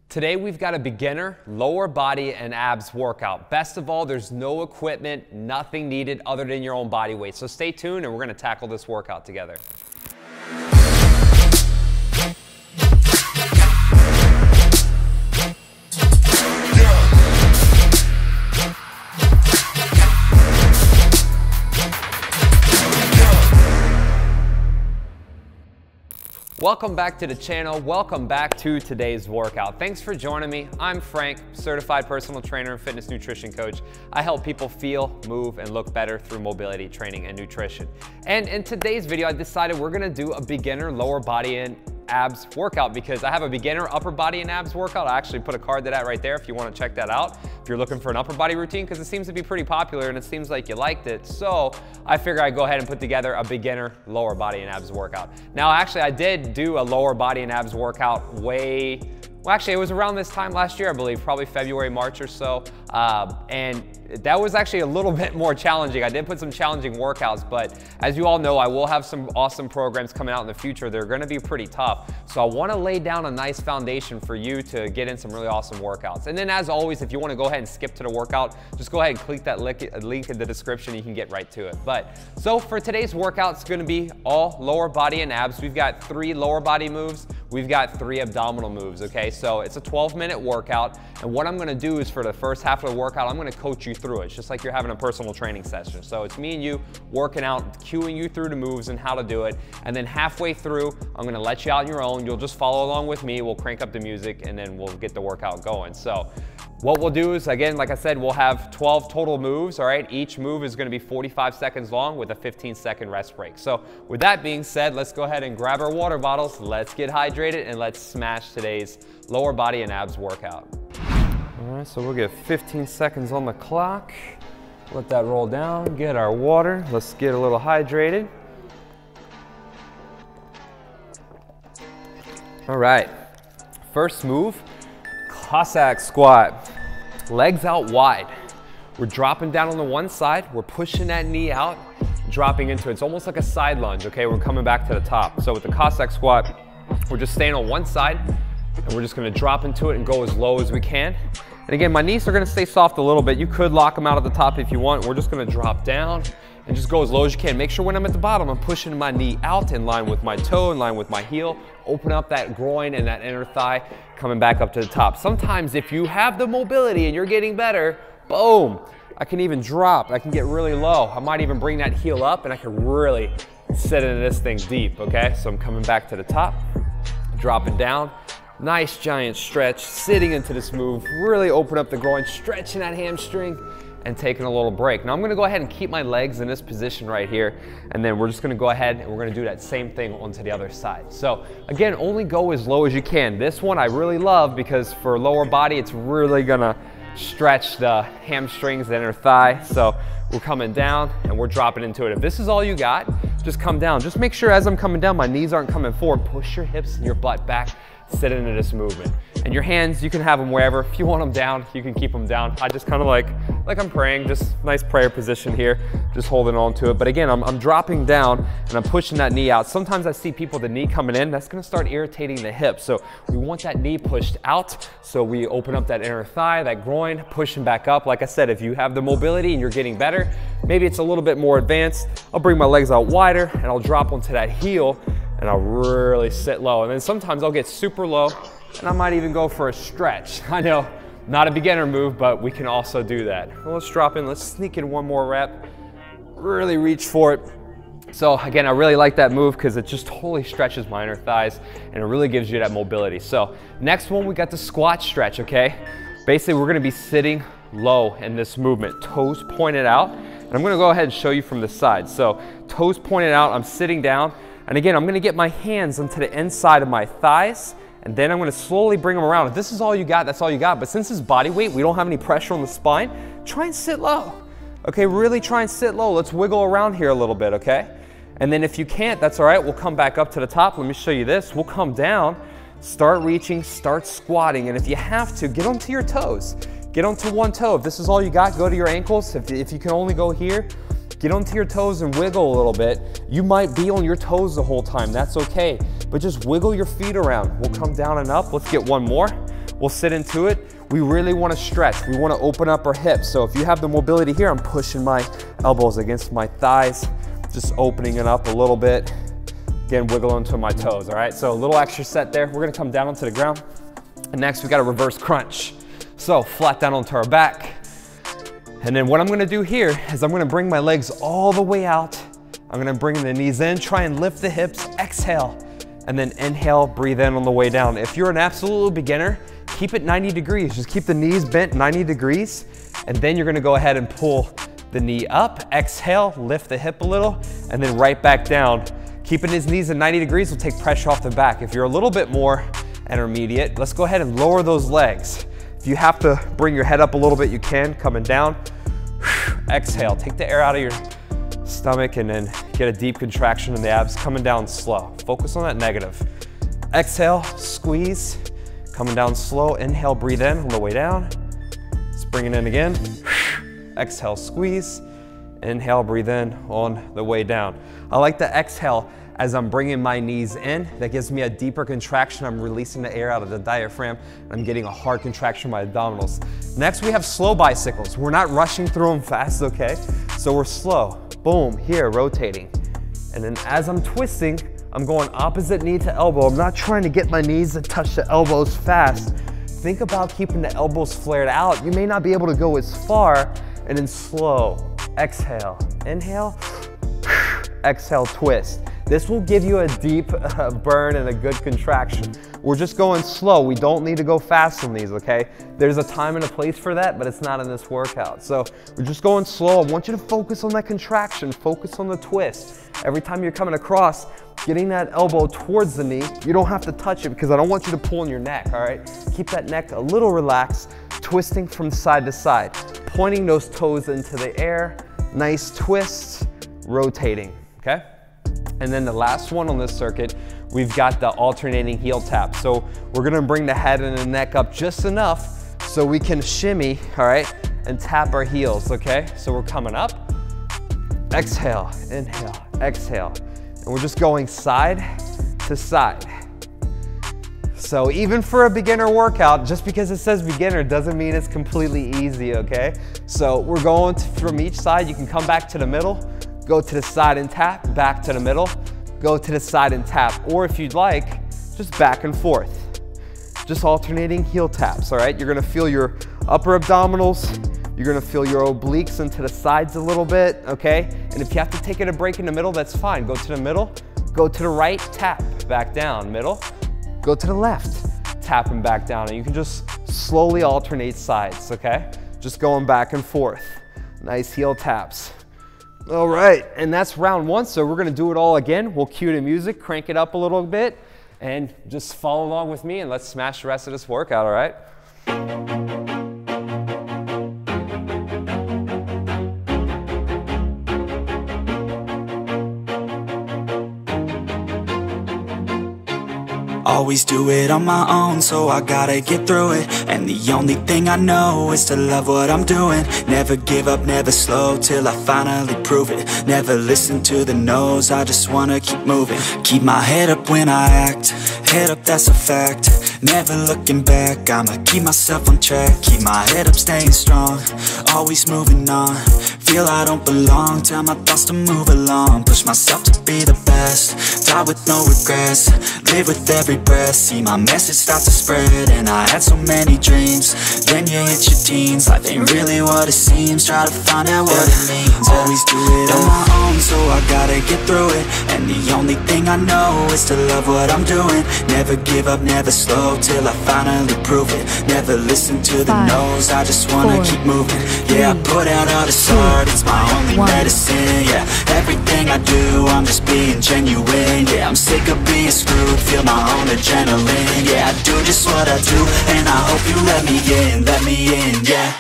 Today we've got a beginner, lower body and abs workout. Best of all, there's no equipment, nothing needed other than your own body weight. So stay tuned and we're gonna tackle this workout together. Welcome back to the channel. Welcome back to today's workout. Thanks for joining me. I'm Frank, certified personal trainer and fitness nutrition coach. I help people feel, move, and look better through mobility training and nutrition. And in today's video, I decided we're gonna do a beginner lower body and abs workout because I have a beginner upper body and abs workout. I actually put a card to that right there if you want to check that out. If you're looking for an upper body routine, because it seems to be pretty popular and it seems like you liked it. So I figured I'd go ahead and put together a beginner lower body and abs workout. Now, actually, I did do a lower body and abs workout well, actually, it was around this time last year, I believe, probably February, March or so. And that was actually a little bit more challenging. I did put some challenging workouts, but as you all know, I will have some awesome programs coming out in the future. They're gonna be pretty tough. So I wanna lay down a nice foundation for you to get in some really awesome workouts. And then as always, if you wanna go ahead and skip to the workout, just go ahead and click that link in the description. You can get right to it. So for today's workout, it's gonna be all lower body and abs. We've got 3 lower body moves. We've got 3 abdominal moves, okay? So it's a 12-minute workout. And what I'm gonna do is for the first half of the workout, I'm gonna coach you through it. It's just like you're having a personal training session. So it's me and you working out, cueing you through the moves and how to do it. And then halfway through, I'm gonna let you out on your own. You'll just follow along with me. We'll crank up the music and then we'll get the workout going. So what we'll do is, again, like I said, we'll have 12 total moves, all right? Each move is gonna be 45 seconds long with a 15-second rest break. So with that being said, let's go ahead and grab our water bottles. Let's get hydrated and let's smash today's lower body and abs workout. All right, so we'll get 15 seconds on the clock. Let that roll down, get our water. Let's get a little hydrated. All right, first move, Cossack squat. Legs out wide. We're dropping down on the one side. We're pushing that knee out, dropping into it. It's almost like a side lunge, okay? We're coming back to the top. So with the Cossack squat, we're just staying on one side and we're just gonna drop into it and go as low as we can. And again, my knees are gonna stay soft a little bit. You could lock them out at the top if you want. We're just gonna drop down and just go as low as you can. Make sure when I'm at the bottom, I'm pushing my knee out in line with my toe, in line with my heel. Open up that groin and that inner thigh, coming back up to the top. Sometimes if you have the mobility and you're getting better, boom, I can even drop. I can get really low. I might even bring that heel up and I can really sit into this thing deep, okay? So I'm coming back to the top, dropping down. Nice giant stretch, sitting into this move, really open up the groin, stretching that hamstring and taking a little break. Now I'm gonna go ahead and keep my legs in this position right here, and then we're just gonna go ahead and we're gonna do that same thing onto the other side. So again, only go as low as you can. This one I really love because for lower body, it's really gonna stretch the hamstrings, the inner thigh. So we're coming down and we're dropping into it. If this is all you got, just come down. Just make sure as I'm coming down, my knees aren't coming forward. Push your hips and your butt back. Sit into this movement. And your hands, you can have them wherever. If you want them down, you can keep them down. I just kind of like I'm praying, just nice prayer position here, just holding on to it. But again, I'm dropping down and I'm pushing that knee out. Sometimes I see people, the knee coming in, that's gonna start irritating the hip. So we want that knee pushed out. So we open up that inner thigh, that groin, pushing back up. Like I said, if you have the mobility and you're getting better, maybe it's a little bit more advanced. I'll bring my legs out wider and I'll drop onto that heel and I'll really sit low. And then sometimes I'll get super low and I might even go for a stretch. I know, not a beginner move, but we can also do that. Well, let's drop in, let's sneak in one more rep. Really reach for it. So again, I really like that move because it just totally stretches my inner thighs and it really gives you that mobility. So next one, we got the squat stretch, okay? Basically, we're gonna be sitting low in this movement, toes pointed out. And I'm gonna go ahead and show you from the side. So toes pointed out, I'm sitting down. And again, I'm gonna get my hands onto the inside of my thighs, and then I'm gonna slowly bring them around. If this is all you got, that's all you got. But since it's body weight, we don't have any pressure on the spine, try and sit low. Okay, really try and sit low. Let's wiggle around here a little bit, okay? And then if you can't, that's all right. We'll come back up to the top. Let me show you this. We'll come down, start reaching, start squatting. And if you have to, get onto your toes. Get onto one toe. If this is all you got, go to your ankles. If you can only go here, get onto your toes and wiggle a little bit. You might be on your toes the whole time, that's okay. But just wiggle your feet around. We'll come down and up. Let's get one more. we'll sit into it. We really want to stretch. We want to open up our hips. So if you have the mobility here, I'm pushing my elbows against my thighs, just opening it up a little bit. Again, wiggle into my toes, all right? So a little extra set there. We're gonna come down onto the ground. And next we got a reverse crunch. So flat down onto our back. And then what I'm gonna do here is I'm gonna bring my legs all the way out. I'm gonna bring the knees in, try and lift the hips, exhale, and then inhale, breathe in on the way down. If you're an absolute beginner, keep it 90 degrees. Just keep the knees bent 90 degrees, and then you're gonna go ahead and pull the knee up, exhale, lift the hip a little, and then right back down. Keeping his knees at 90 degrees will take pressure off the back. If you're a little bit more intermediate, let's go ahead and lower those legs. If you have to bring your head up a little bit, you can, coming down. Exhale, take the air out of your stomach and then get a deep contraction in the abs, coming down slow. Focus on that negative. Exhale, squeeze, coming down slow. Inhale, breathe in on the way down. Let's bring it in again. Exhale, squeeze. Inhale, breathe in on the way down. I like to exhale as I'm bringing my knees in. That gives me a deeper contraction. I'm releasing the air out of the diaphragm. I'm getting a hard contraction in my abdominals. Next, we have slow bicycles. We're not rushing through them fast, okay? So we're slow. Boom, here, rotating. And then as I'm twisting, I'm going opposite knee to elbow. I'm not trying to get my knees to touch the elbows fast. Think about keeping the elbows flared out. You may not be able to go as far, and then slow. Exhale, inhale, exhale, twist. This will give you a deep burn and a good contraction. We're just going slow. We don't need to go fast on these, okay? There's a time and a place for that, but it's not in this workout. So we're just going slow. I want you to focus on that contraction, focus on the twist. Every time you're coming across, getting that elbow towards the knee, you don't have to touch it because I don't want you to pull on your neck, all right? Keep that neck a little relaxed, twisting from side to side, pointing those toes into the air, nice twists, rotating, okay? And then the last one on this circuit, we've got the alternating heel tap. So we're gonna bring the head and the neck up just enough so we can shimmy, all right, and tap our heels, okay? So we're coming up, exhale, inhale, exhale. And we're just going side to side. So even for a beginner workout, just because it says beginner doesn't mean it's completely easy, okay? So we're going from each side. You can come back to the middle, go to the side and tap, back to the middle, go to the side and tap. Or if you'd like, just back and forth. Just alternating heel taps, all right? You're gonna feel your upper abdominals, you're gonna feel your obliques into the sides a little bit, okay? And if you have to take it a break in the middle, that's fine. Go to the middle, go to the right, tap, back down, middle, go to the left, tap and back down. And you can just slowly alternate sides, okay? Just going back and forth. Nice heel taps. All right, and that's round one, so we're gonna do it all again. We'll cue the music, crank it up a little bit, and just follow along with me and let's smash the rest of this workout, all right? Always do it on my own, so I gotta get through it. And the only thing I know is to love what I'm doing. Never give up, never slow, till I finally prove it. Never listen to the no's, I just wanna keep moving. Keep my head up when I act, head up, that's a fact. Never looking back, I'ma keep myself on track. Keep my head up, staying strong, always moving on. Feel I don't belong, tell my thoughts to move along. Push myself to be the best, die with no regrets. Live with every breath, see my message start to spread. And I had so many dreams, then you hit your teens. Life ain't really what it seems, try to find out what it means. Always do it on my own, so I gotta get through it. And the only thing I know is to love what I'm doing. Never give up, never slow, till I finally prove it. Never listen to the no's, I just wanna keep moving. Yeah, I put out all this art, it's my only medicine. Yeah, everything I do, I'm just being genuine. Yeah, I'm sick of being screwed, feel my own adrenaline. Yeah, I do just what I do, and I hope you let me in, yeah.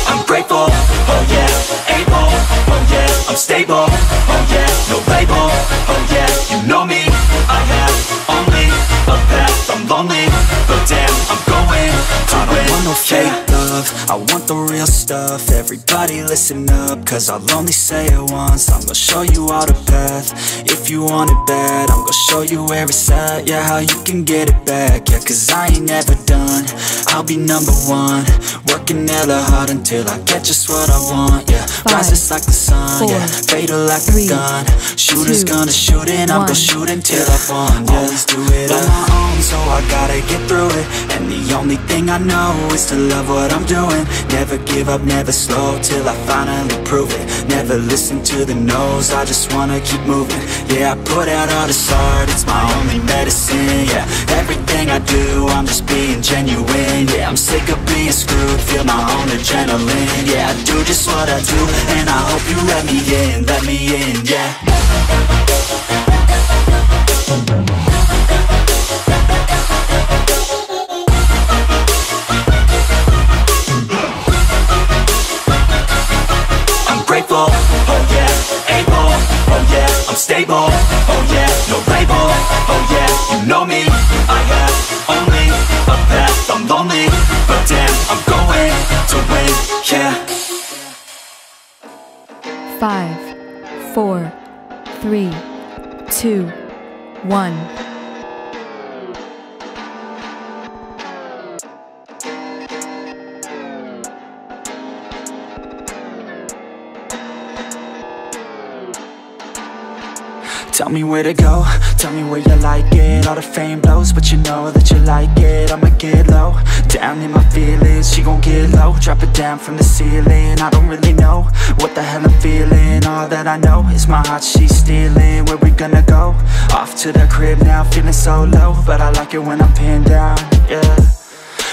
I'm grateful, oh yeah, able, oh yeah, I'm stable, oh yeah, no label, oh yeah, you know me, I have only a path, I'm lonely, but damn, I'm going to win. I don't want no fake love, love, I want the real stuff. Everybody listen up, cause I'll only say it once. I'm gonna show you all the path. If you want it bad, I'm gonna show you where it's at. Yeah, how you can get it back. Yeah, cause I ain't never done. I'll be number one, working hella hard until I get just what I want. Yeah, rises like the sun, yeah, fatal like a gun. Shooter's gonna shoot and I'm gonna shoot until I fall. Yeah, always do it on my own, so I gotta get through it. And the only thing I know is to love what I'm doing. Never give up, never slow, till I finally prove it. Never listen to the no's, I just wanna keep moving. Yeah, I put out all this art, it's my only medicine. Yeah, everything I do, I'm just being genuine. Yeah, I'm sick of being screwed, feel my own adrenaline. Yeah, I do just what I do, and I hope you let me in, yeah. I'm grateful, oh yeah, able, oh yeah, I'm stable, oh yeah, no label, oh yeah, you know me, I have only a path, I'm lonely, but damn, I'm going to win, yeah. 5, 4, 3, 2, 1. Tell me where to go, tell me where you like it. All the fame blows, but you know that you like it. I'ma get low, down in my feelings. She gon' get low, drop it down from the ceiling. I don't really know what the hell I'm feeling. All that I know is my heart she's stealing. Where we gonna go? Off to the crib now, feeling so low, but I like it when I'm pinned down, yeah.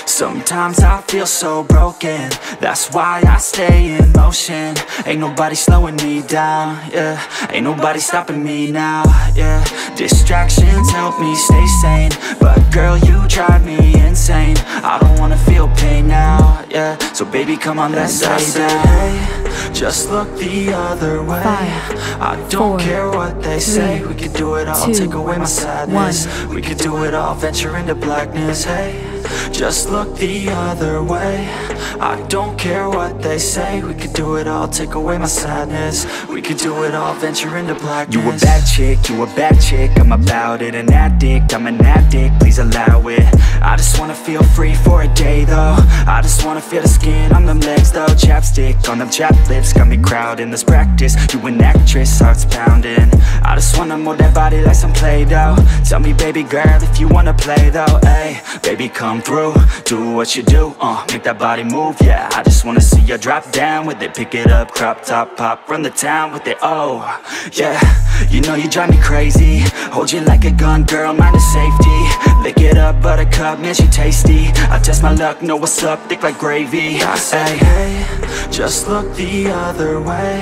Sometimes I feel so broken, that's why I stay in motion. Ain't nobody slowing me down, yeah. Ain't nobody stopping me now, yeah. Distractions help me stay sane, but girl, you drive me insane. I don't wanna feel pain now, yeah. So baby, come on, let's say that. Hey, just look the other way. 5, I don't 4, care what they say. 3, we could do it all, 2, take away my sadness. 1. We could do it all, venture into blackness. Hey, just look the other way. I don't care what they say. We could do it all, take away my sadness. We could do it all, venture into blackness. You a bad chick, you a bad chick. I'm about it, an addict, I'm an addict. Please allow it. I just wanna feel free for a day though. I just wanna feel the skin on them legs though. Chapstick on them chapped lips, got me crowding. Let's practice, you an actress, heart's pounding. I just wanna mold that body like some Play-Doh. Tell me baby girl if you wanna play though. Hey, baby come through, do what you do, make that body move, yeah. I just wanna see you drop down with it. Pick it up, crop top, pop, run the town with it, oh yeah. You know you drive me crazy, hold you like a gun, girl, mind the safety. Lick it up, buttercup, man, she tasty. I test my luck, know what's up, thick like gravy. I say, hey, just look the other way.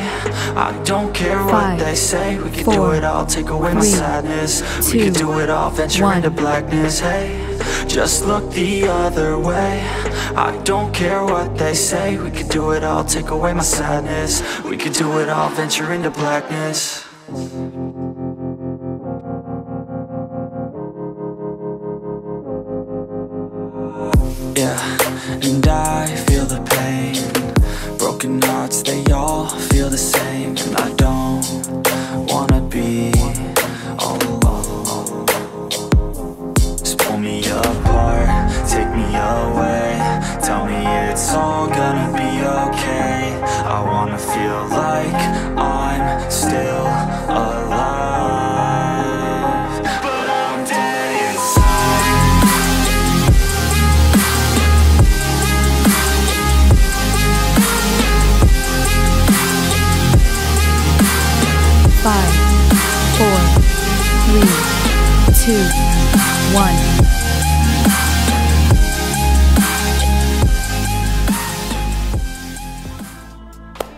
I don't care what they say. We could do it all, take away my sadness. We could do it all, venture into blackness. Hey, just look the other way. I don't care what they say. We could do it all, take away my sadness. We could do it all, venture into blackness. Yeah, and I feel the pain. Broken hearts, they all feel the same. And I don't wanna be all alone. Just pull me apart, take me away. Tell me it's all gonna be okay. I wanna feel like I'm still alive. Five, 4, 3, 2, 1.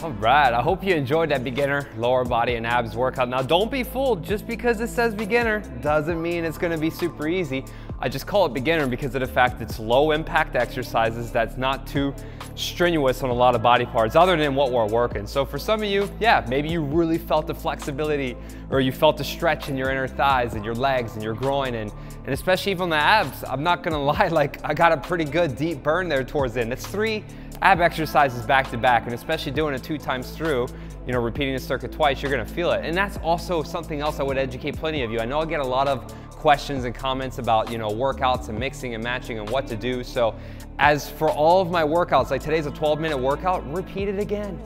Alright, I hope you enjoyed that beginner lower body and abs workout. Now don't be fooled, just because it says beginner doesn't mean it's gonna be super easy. I just call it beginner because of the fact it's low impact exercises that's not too strenuous on a lot of body parts other than what we're working. So for some of you, yeah, maybe you really felt the flexibility or you felt the stretch in your inner thighs and your legs and your groin and especially even the abs. I'm not gonna lie, like I got a pretty good deep burn there towards the end. It's 3 ab exercises back to back, and especially doing it 2 times through, you know, repeating the circuit twice, you're gonna feel it. And that's also something else I would educate plenty of you. I know I get a lot of questions and comments about, you know, workouts and mixing and matching and what to do. So as for all of my workouts, like today's a 12-minute workout, repeat it again.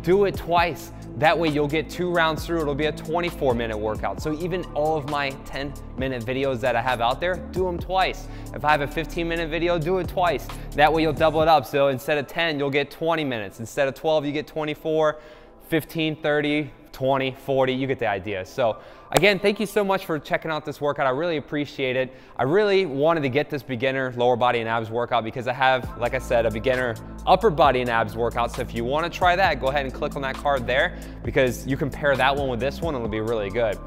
Do it twice. That way you'll get 2 rounds through, it'll be a 24-minute workout. So even all of my 10-minute videos that I have out there, do them twice. If I have a 15-minute video, do it twice. That way you'll double it up. So instead of 10, you'll get 20 minutes. Instead of 12, you get 24, 15, 30, 20, 40, you get the idea. So again, thank you so much for checking out this workout. I really appreciate it. I really wanted to get this beginner lower body and abs workout because I have, like I said, a beginner upper body and abs workout. So if you want to try that, go ahead and click on that card there because you can pair that one with this one and it'll be really good.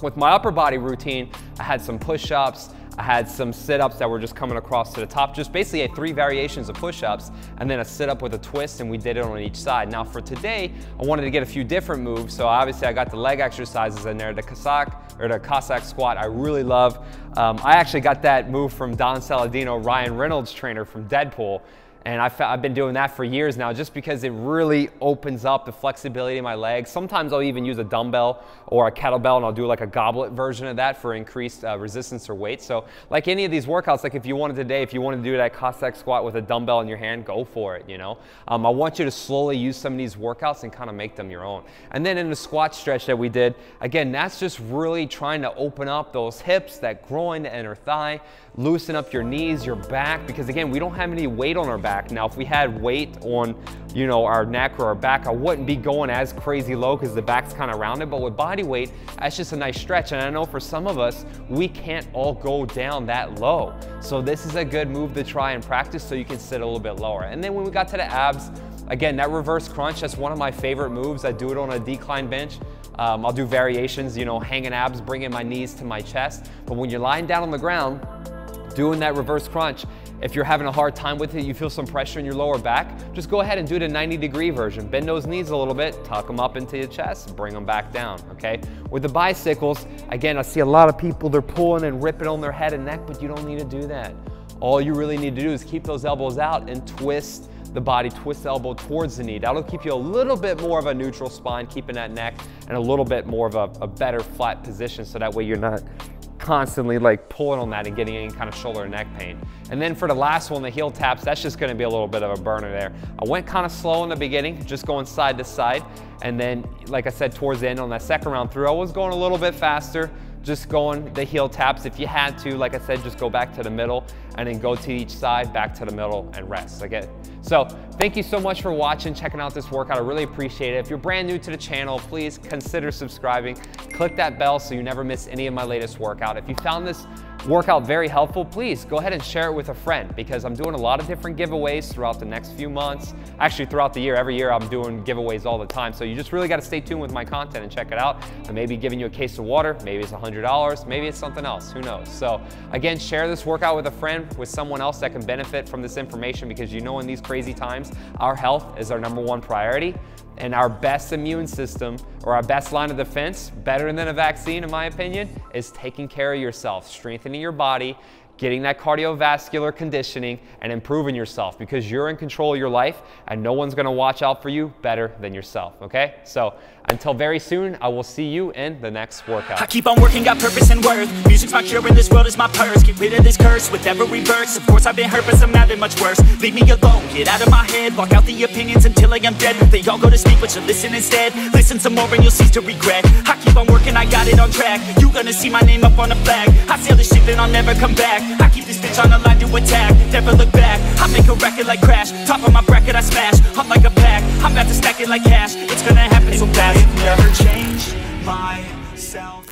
With my upper body routine, I had some push-ups, I had some sit-ups that were just coming across to the top, just basically 3 variations of push-ups and then a sit-up with a twist, and we did it on each side. Now for today, I wanted to get a few different moves, so obviously I got the leg exercises in there. The 𝘼𝙥𝙥𝙤𝙤 squat I really love. I actually got that move from Don Saladino, Ryan Reynolds' trainer from Deadpool. And I've been doing that for years now just because it really opens up the flexibility of my legs. Sometimes I'll even use a dumbbell or a kettlebell and I'll do like a goblet version of that for increased resistance or weight. So like any of these workouts, like if you wanted today, if you want to do that 𝘼𝙥𝙥 squat with a dumbbell in your hand, go for it, you know. I want you to slowly use some of these workouts and kind of make them your own. And then in the squat stretch that we did, again, that's just really trying to open up those hips, that groin, the inner thigh, loosen up your knees, your back, because again, we don't have any weight on our back. Now, if we had weight on, you know, our neck or our back, I wouldn't be going as crazy low because the back's kind of rounded, but with body weight, that's just a nice stretch. And I know for some of us, we can't all go down that low. So this is a good move to try and practice so you can sit a little bit lower. And then when we got to the abs, again, that reverse crunch, that's one of my favorite moves. I do it on a decline bench. I'll do variations, you know, hanging abs, bringing my knees to my chest. But when you're lying down on the ground, doing that reverse crunch, if you're having a hard time with it, you feel some pressure in your lower back, just go ahead and do the 90-degree version. Bend those knees a little bit, tuck them up into your chest, bring them back down, okay? With the bicycles, again, I see a lot of people, they're pulling and ripping on their head and neck, but you don't need to do that. All you really need to do is keep those elbows out and twist the body, twist the elbow towards the knee. That'll keep you a little bit more of a neutral spine, keeping that neck and a little bit more of a better flat position, so that way you're not constantly like pulling on that and getting any kind of shoulder and neck pain. And then for the last one, the heel taps, that's just gonna be a little bit of a burner there. I went kind of slow in the beginning, just going side to side. And then, like I said, towards the end on that second round through, I was going a little bit faster, just going the heel taps. If you had to, like I said, just go back to the middle and then go to each side, back to the middle and rest, okay? So thank you so much for watching, checking out this workout. I really appreciate it. If you're brand new to the channel, please consider subscribing. Click that bell so you never miss any of my latest workout. If you found this workout very helpful, please go ahead and share it with a friend, because I'm doing a lot of different giveaways throughout the next few months. Actually, throughout the year, every year I'm doing giveaways all the time. So you just really got to stay tuned with my content and check it out. I may be giving you a case of water, maybe it's $100, maybe it's something else, who knows? So again, share this workout with a friend, with someone else that can benefit from this information, because you know in these crazy times, our health is our #1 priority. And our best immune system, or our best line of defense, better than a vaccine in my opinion, is taking care of yourself, strengthening your body, getting that cardiovascular conditioning, and improving yourself, because you're in control of your life and no one's gonna watch out for you better than yourself, okay? So until very soon, I will see you in the next workout. I keep on working, got purpose and worth. Music's my cure and this world is my purse. Get rid of this curse with every verse. Of course I've been hurt, but some have been much worse. Leave me alone, get out of my head. Block out the opinions until I am dead. They all go to sleep, but you listen instead. Listen some more and you'll cease to regret. I keep on working, I got it on track. You gonna see my name up on a flag. I sail this ship and I'll never come back. I keep this bitch on the line to attack. Never look back, I make a record like Crash. Top of my bracket I smash, I'm like a pack. I'm about to stack it like cash. It's gonna happen so fast. Never change myself.